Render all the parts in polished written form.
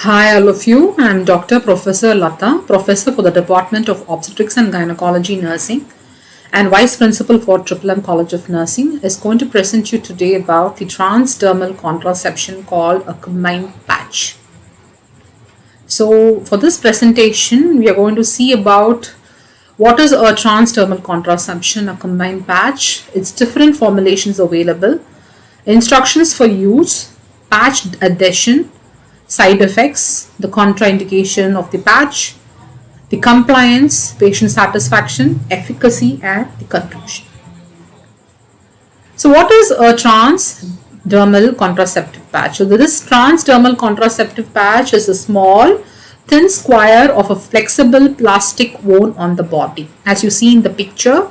Hi, all of you. I'm Dr. Professor Lata, Professor for the Department of Obstetrics and Gynecology Nursing and Vice Principal for M College of Nursing, is going to present you today about the transdermal contraception called a combined patch. So, for this presentation, we are going to see about what is a transdermal contraception, a combined patch, its different formulations available, instructions for use, patch adhesion, side effects, the contraindication of the patch, the compliance, patient satisfaction, efficacy, and the conclusion. So, what is a transdermal contraceptive patch? So, this transdermal contraceptive patch is a small, thin square of a flexible plastic worn on the body. As you see in the picture,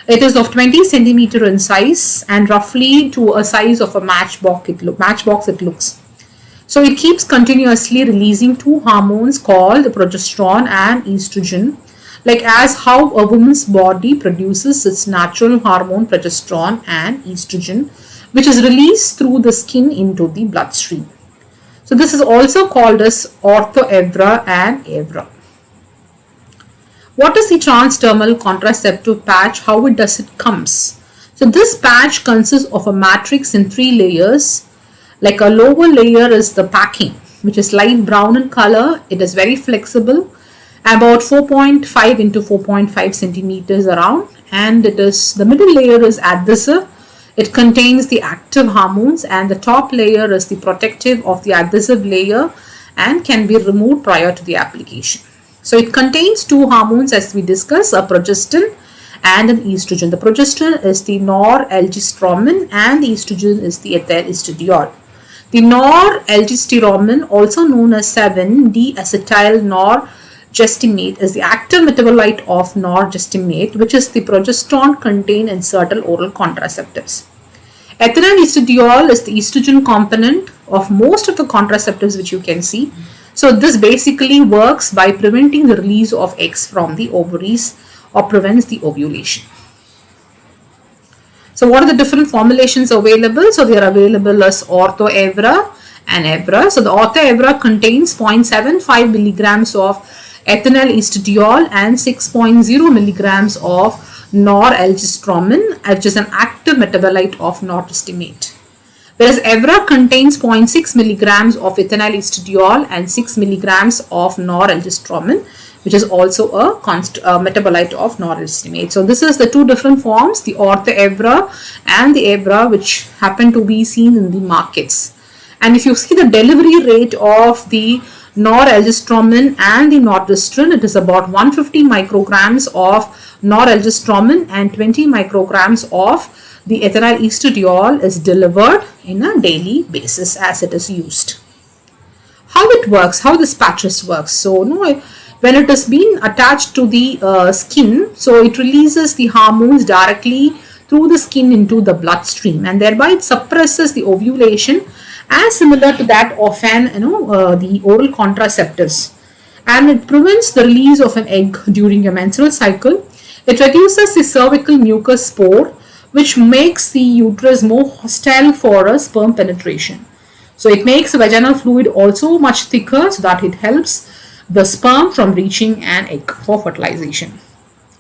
it is of 20 centimeter in size and roughly to a size of a matchbox. It looks. So it keeps continuously releasing two hormones called progesterone and estrogen, like as how a woman's body produces its natural hormone progesterone and estrogen, which is released through the skin into the bloodstream. So this is also called as ortho-evra and evra. What is the transdermal contraceptive patch? How does it comes? So this patch consists of a matrix in 3 layers. Like a lower layer is the packing, which is light brown in color. It is very flexible, about 4.5 into 4.5 centimeters around, and it is the middle layer is adhesive. It contains the active hormones, and the top layer is the protective of the adhesive layer and can be removed prior to the application. So it contains two hormones, as we discussed, a progestin and an estrogen. The progestin is the norelgestromin and the estrogen is the ethyl estradiol. The norelgestromin, also known as 7-D-acetyl norgestimate, is the active metabolite of norgestimate, which is the progesterone contained in certain oral contraceptives. Ethyl estradiol is the estrogen component of most of the contraceptives which you can see. So this basically works by preventing the release of eggs from the ovaries or prevents the ovulation. So what are the different formulations available? So they are available as ortho-evra and evra. So the ortho-evra contains 0.75 milligrams of ethinyl estradiol and 6.0 milligrams of norelgestromin, which is an active metabolite of norgestimate. Whereas evra contains 0.6 milligrams of ethinyl estradiol and 6 milligrams of norelgestromin, which is also a metabolite of norgestimate. So this is the two different forms, the ortho-evra and the evra, which happen to be seen in the markets. And if you see the delivery rate of the norelgestromin and the norgestrone, it is about 150 micrograms of norelgestromin and 20 micrograms of the ethinyl estradiol is delivered in a daily basis as it is used. How it works, how this patches works. So when it is being attached to the skin, so it releases the hormones directly through the skin into the bloodstream, and thereby it suppresses the ovulation as similar to that of the oral contraceptives, and it prevents the release of an egg during a menstrual cycle. It reduces the cervical mucus pore, which makes the uterus more hostile for a sperm penetration. So it makes the vaginal fluid also much thicker so that it helps the sperm from reaching an egg for fertilization.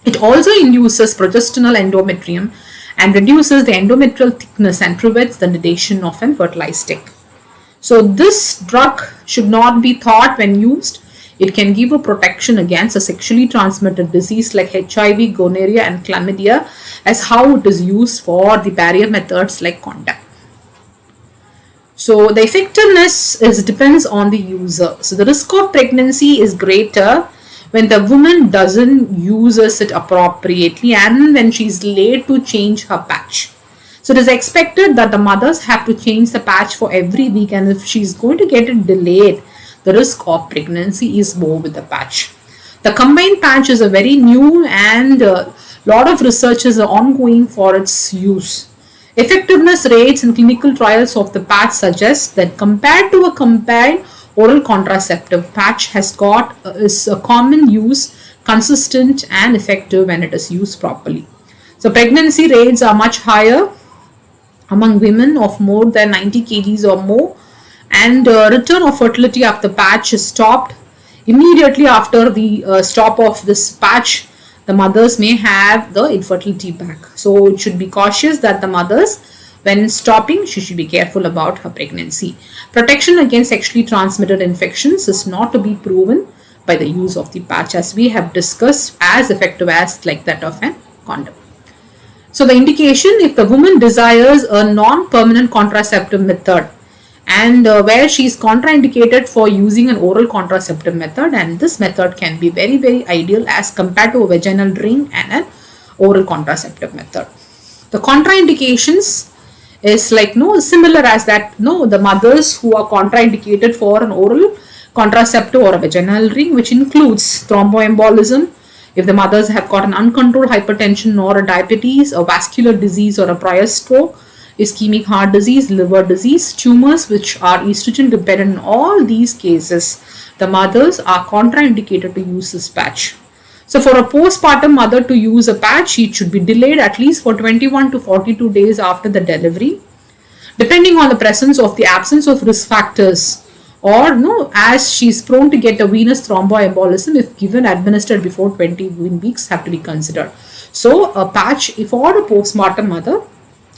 It also induces progesterol endometrium and reduces the endometrial thickness and prevents the nidation of an fertilized egg. So this drug should not be thought when used. It can give a protection against a sexually transmitted disease like HIV, gonorrhea and chlamydia, as how it is used for the barrier methods like condom. So the effectiveness depends on the user. So the risk of pregnancy is greater when the woman doesn't use it appropriately and when she is late to change her patch. So it is expected that the mothers have to change the patch for every week, and if she is going to get it delayed, the risk of pregnancy is more with the patch. The combined patch is a very new and a lot of research is ongoing for its use. Effectiveness rates in clinical trials of the patch suggest that compared to a combined oral contraceptive, patch has got is a common use, consistent and effective when it is used properly. So pregnancy rates are much higher among women of more than 90 kgs or more, and return of fertility after patch is stopped. Immediately after the stop of this patch, the mothers may have the infertility back. So it should be cautious that the mothers, when stopping, she should be careful about her pregnancy. Protection against sexually transmitted infections is not to be proven by the use of the patch, as we have discussed, as effective as like that of an condom. So the indication, if the woman desires a non-permanent contraceptive method, and where she is contraindicated for using an oral contraceptive method, and this method can be very ideal as compared to a vaginal ring and an oral contraceptive method. The contraindications is like similar as that the mothers who are contraindicated for an oral contraceptive or a vaginal ring, which includes thromboembolism, if the mothers have got an uncontrolled hypertension or a diabetes, a vascular disease or a prior stroke, ischemic heart disease, liver disease, tumors which are estrogen dependent. In all these cases, the mothers are contraindicated to use this patch. So for a postpartum mother to use a patch, it should be delayed at least for 21 to 42 days after the delivery, depending on the presence of the absence of risk factors, or as she is prone to get a venous thromboembolism if given administered before 20 weeks have to be considered. So a patch for a postpartum mother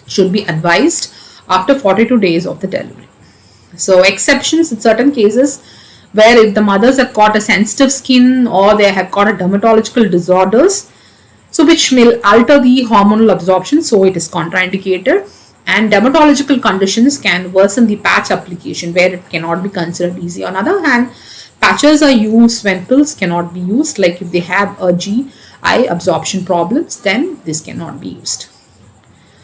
should be advised after 42 days of the delivery. So exceptions in certain cases, where if the mothers have got a sensitive skin or they have got a dermatological disorders, so which may alter the hormonal absorption, so it is contraindicated. And dermatological conditions can worsen the patch application, where it cannot be considered easy. On the other hand, patches are used when pills cannot be used, like if they have a GI absorption problems, then this cannot be used.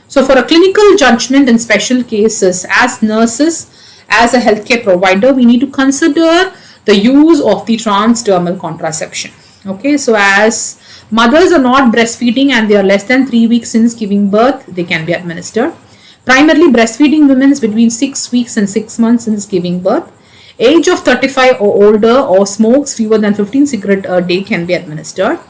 So for a clinical judgment in special cases, as nurses, as a healthcare provider, we need to consider the use of the transdermal contraception. Okay, so as mothers are not breastfeeding and they are less than 3 weeks since giving birth, they can be administered. Primarily breastfeeding women between 6 weeks and 6 months since giving birth. Age of 35 or older or smokes fewer than 15 cigarettes a day can be administered.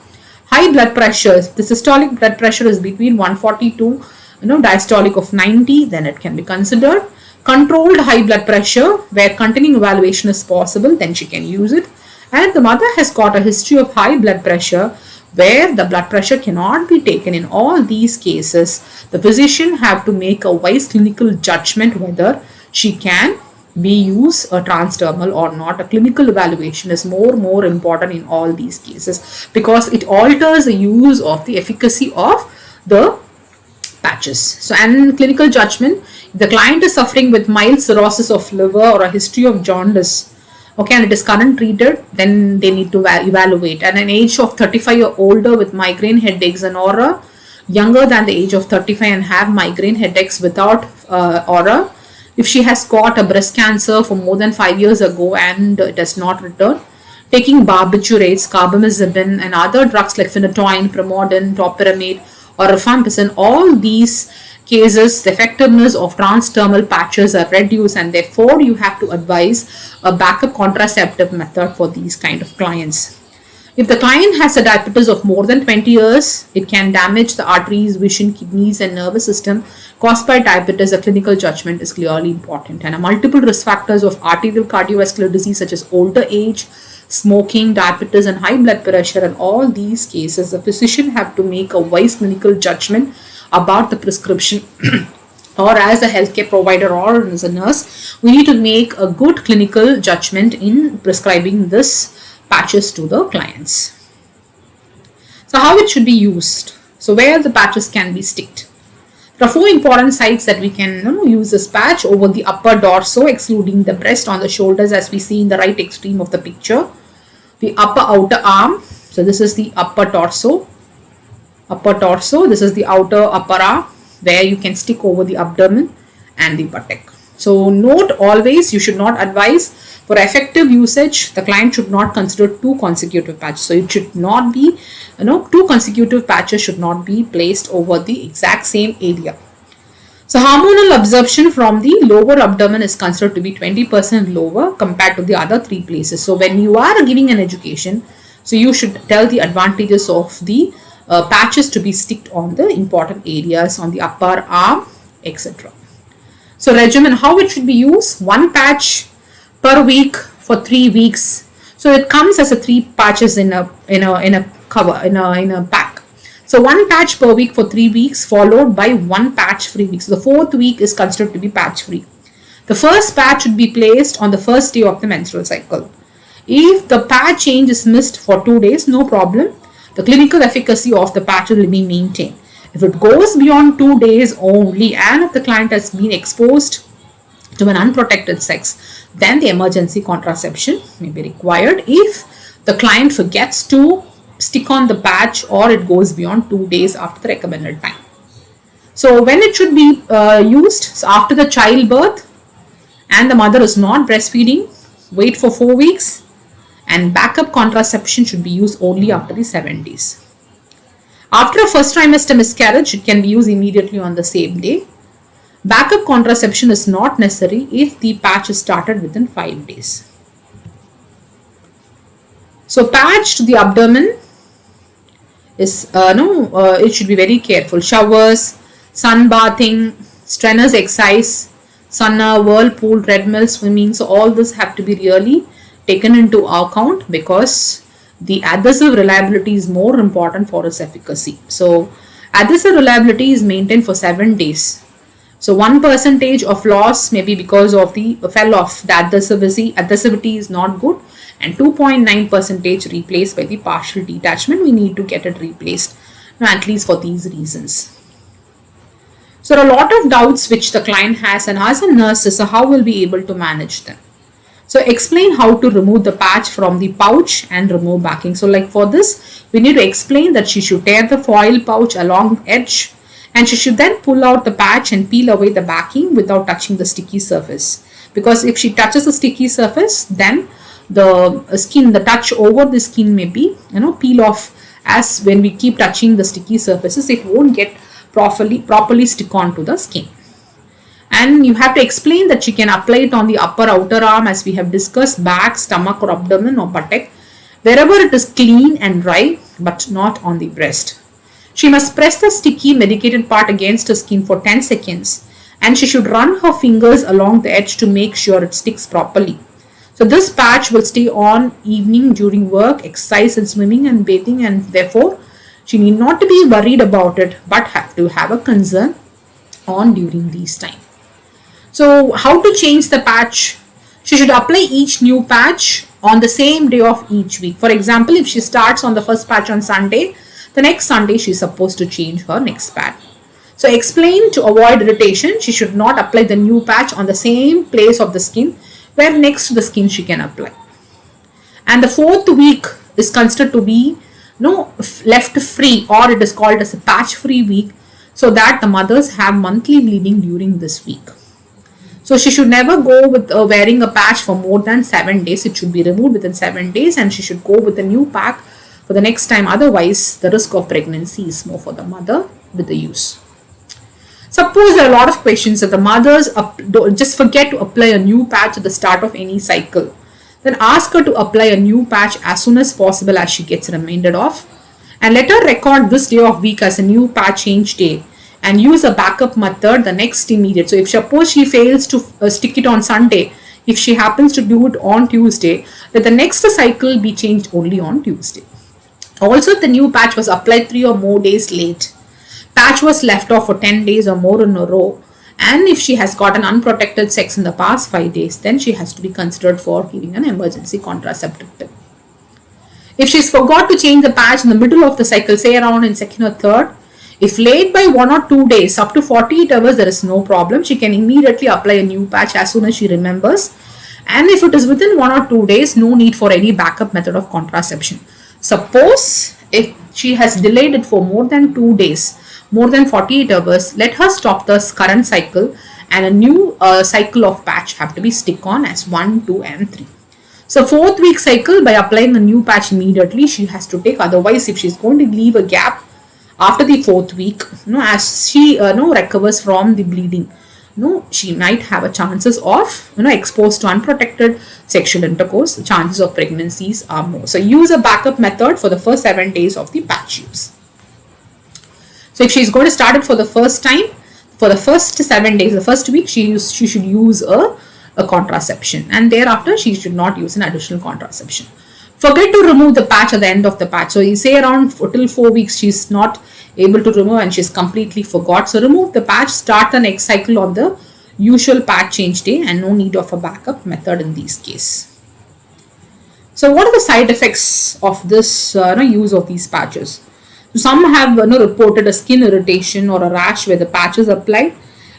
High blood pressure, if the systolic blood pressure is between 140 to diastolic of 90, then it can be considered. Controlled high blood pressure, where continuing evaluation is possible, then she can use it. And if the mother has got a history of high blood pressure, where the blood pressure cannot be taken, in all these cases, the physician have to make a wise clinical judgment whether she can be use a transdermal or not. A clinical evaluation is more important in all these cases, because it alters the use of the efficacy of the patches. So, and clinical judgment, if the client is suffering with mild cirrhosis of liver or a history of jaundice, okay, and it is current treated, then they need to evaluate. And an age of 35 or older with migraine headaches, and aura younger than the age of 35 and have migraine headaches without aura, if she has got a breast cancer for more than 5 years ago and it does not return, taking barbiturates, carbamazepine and other drugs like phenytoin, promodin, topiramate or rifampicin, all these cases, the effectiveness of transdermal patches are reduced, and therefore you have to advise a backup contraceptive method for these kind of clients. If the client has a diabetes of more than 20 years, it can damage the arteries, vision, kidneys and nervous system caused by diabetes. A clinical judgment is clearly important. And multiple risk factors of arterial cardiovascular disease such as older age, smoking, diabetes and high blood pressure, in all these cases, the physician have to make a wise clinical judgment about the prescription or as a healthcare provider or as a nurse, we need to make a good clinical judgment in prescribing this patches to the clients. So how it should be used? So where the patches can be sticked? There are 4 important sites that we can use this patch: over the upper torso, excluding the breast, on the shoulders as we see in the right extreme of the picture, the upper outer arm, so this is the upper torso, this is the outer upper arm where you can stick over the abdomen and the buttock. So note always, you should not advise for effective usage, the client should not consider 2 consecutive patches. So it should not be, 2 consecutive patches should not be placed over the exact same area. So hormonal absorption from the lower abdomen is considered to be 20% lower compared to the other 3 places. So when you are giving an education, so you should tell the advantages of the patches to be sticked on the important areas on the upper arm, etc. So regimen, how it should be used: 1 patch per week for 3 weeks. So it comes as a 3 patches in a cover in a pack. So 1 patch per week for 3 weeks, followed by 1 patch free week. So the 4th week is considered to be patch free. The first patch should be placed on the first day of the menstrual cycle. If the patch change is missed for 2 days, no problem. The clinical efficacy of the patch will be maintained. If it goes beyond 2 days only, and if the client has been exposed to an unprotected sex, then the emergency contraception may be required if the client forgets to stick on the patch or it goes beyond 2 days after the recommended time. So when it should be used, so after the childbirth and the mother is not breastfeeding, wait for 4 weeks, and backup contraception should be used only after the 7 days. After a first trimester miscarriage, it can be used immediately on the same day. Backup contraception is not necessary if the patch is started within 5 days. So patch to the abdomen is it should be very careful. Showers, sun bathing, strenuous exercise, sauna, whirlpool, treadmill, swimming. So all this have to be really taken into account because the adhesive reliability is more important for its efficacy. So adhesive reliability is maintained for 7 days. So 1% of loss may be because of the fell off. The adhesivity is not good, and 2.9% replaced by the partial detachment. We need to get it replaced, at least for these reasons. So there are a lot of doubts which the client has, and as a nurse, so how will we be able to manage them? So explain how to remove the patch from the pouch and remove backing. So like for this, we need to explain that she should tear the foil pouch along edge, and she should then pull out the patch and peel away the backing without touching the sticky surface. Because if she touches the sticky surface, then the touch over the skin may be, peel off, as when we keep touching the sticky surfaces, it won't get properly stick onto the skin. And you have to explain that she can apply it on the upper outer arm, as we have discussed, back, stomach or abdomen or buttock, wherever it is clean and dry, but not on the breast. She must press the sticky medicated part against the skin for 10 seconds, and she should run her fingers along the edge to make sure it sticks properly. So this patch will stay on evening during work, exercise and swimming and bathing, and therefore she need not to be worried about it, but have to have a concern on during these time. So how to change the patch? She should apply each new patch on the same day of each week. For example, if she starts on the first patch on Sunday, the next Sunday she is supposed to change her next patch. So explain to avoid irritation, she should not apply the new patch on the same place of the skin where next to the skin she can apply. And the 4th week is considered to be left free, or it is called as a patch free week, so that the mothers have monthly bleeding during this week. So she should never go with wearing a patch for more than 7 days. It should be removed within 7 days, and she should go with a new pack for the next time. Otherwise, the risk of pregnancy is more for the mother with the use. Suppose there are a lot of questions that the mothers just forget to apply a new patch at the start of any cycle. Then ask her to apply a new patch as soon as possible as she gets reminded of. And let her record this day of week as a new patch change day, and use a backup method the next immediate. So if suppose she fails to stick it on Sunday, if she happens to do it on Tuesday, let the next cycle be changed only on Tuesday. Also, if the new patch was applied 3 or more days late, patch was left off for 10 days or more in a row, and if she has got an unprotected sex in the past 5 days, then she has to be considered for giving an emergency contraceptive pill. If she's forgot to change the patch in the middle of the cycle, say around in 2nd or 3rd, if late by 1 or 2 days, up to 48 hours, there is no problem. She can immediately apply a new patch as soon as she remembers. And if it is within 1 or 2 days, no need for any backup method of contraception. Suppose if she has delayed it for more than 2 days, more than 48 hours, let her stop the current cycle, and a new cycle of patch have to be stick on as 1, 2 and 3. So 4th week cycle, by applying a new patch immediately, she has to take. Otherwise, if she is going to leave a gap after the 4th week, as she recovers from the bleeding, she might have a chances of exposed to unprotected sexual intercourse. The chances of pregnancies are more. So use a backup method for the first 7 days of the patch use. So if she is going to start it for the first time, for the first 7 days, the first week, she should use a a contraception, and thereafter she should not use an additional contraception. Forget to remove the patch at the end of the patch. So you say around till 4 weeks she's not able to remove and she's completely forgot. So remove the patch, start the next cycle on the usual patch change day, and no need of a backup method in these cases. So what are the side effects of this use of these patches? Some have reported a skin irritation or a rash where the patches are applied,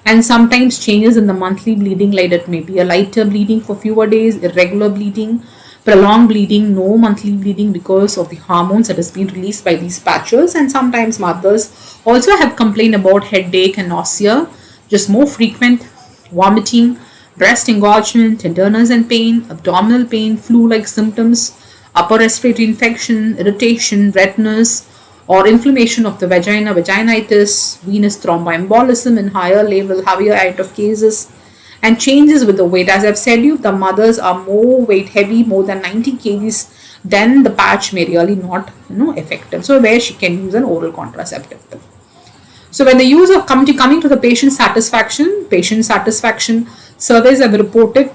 and sometimes changes in the monthly bleeding, like it may be a lighter bleeding for fewer days, irregular bleeding, prolonged bleeding, no monthly bleeding because of the hormones that has been released by these patches. And sometimes mothers also have complained about headache and nausea, just more frequent vomiting, breast engorgement, tenderness and pain, abdominal pain, flu-like symptoms, upper respiratory infection, irritation, redness, or inflammation of the vagina, vaginitis, venous thromboembolism in higher rate of cases, and changes with the weight. As I've said you, the mothers are more weight heavy, more than 90 kgs, then the patch may really not effective. So where she can use an oral contraceptive. So when the use of coming to the patient satisfaction surveys have reported,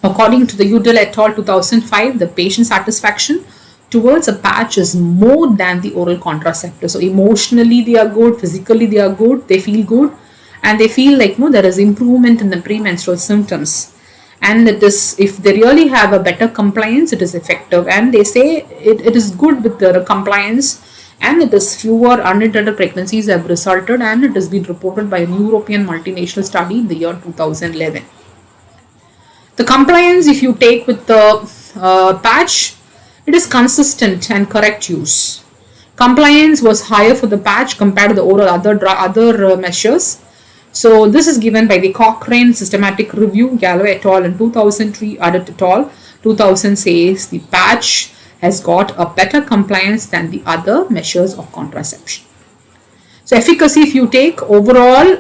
according to the Udall et al. 2005, the patient satisfaction towards a patch is more than the oral contraceptive. So emotionally they are good, physically they are good, they feel good, and they feel like there is improvement in the premenstrual symptoms. And it is, if they really have a better compliance, it is effective. And they say it is good with the compliance, and it is fewer unintended pregnancies have resulted, and it has been reported by a European multinational study in the year 2011. The compliance, if you take with the patch, it is consistent and correct use. Compliance was higher for the patch compared to the oral other measures. So this is given by the Cochrane Systematic Review, Gallo et al. In 2003, Adet et al. 2000 says the patch has got a better compliance than the other measures of contraception. So efficacy, if you take overall,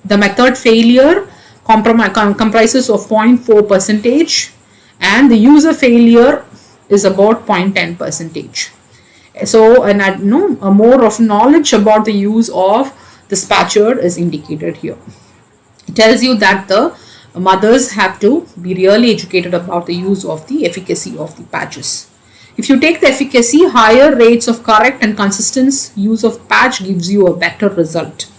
the method failure comprises of 0.4 percentage, and the user failure is about 0.10 percentage. So a more of knowledge about the use of this patcher is indicated here. It tells you that the mothers have to be really educated about the use of the efficacy of the patches. If you take the efficacy, higher rates of correct and consistent use of patch gives you a better result.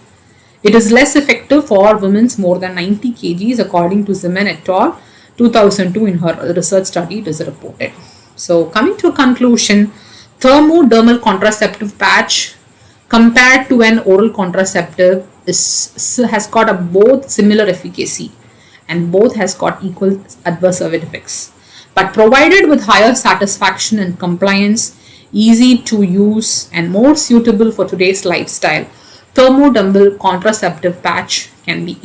It is less effective for women more than 90 kgs, according to Zeman et al. 2002 in her research study it is reported. So coming to a conclusion, thermodermal contraceptive patch compared to an oral contraceptive has got a both similar efficacy, and both has got equal adverse effects. But provided with higher satisfaction and compliance, easy to use and more suitable for today's lifestyle, thermodermal contraceptive patch can be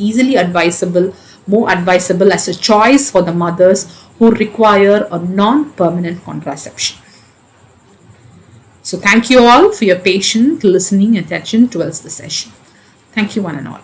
more advisable as a choice for the mothers who require a non-permanent contraception. So thank you all for your patient listening attention towards the session. Thank you one and all.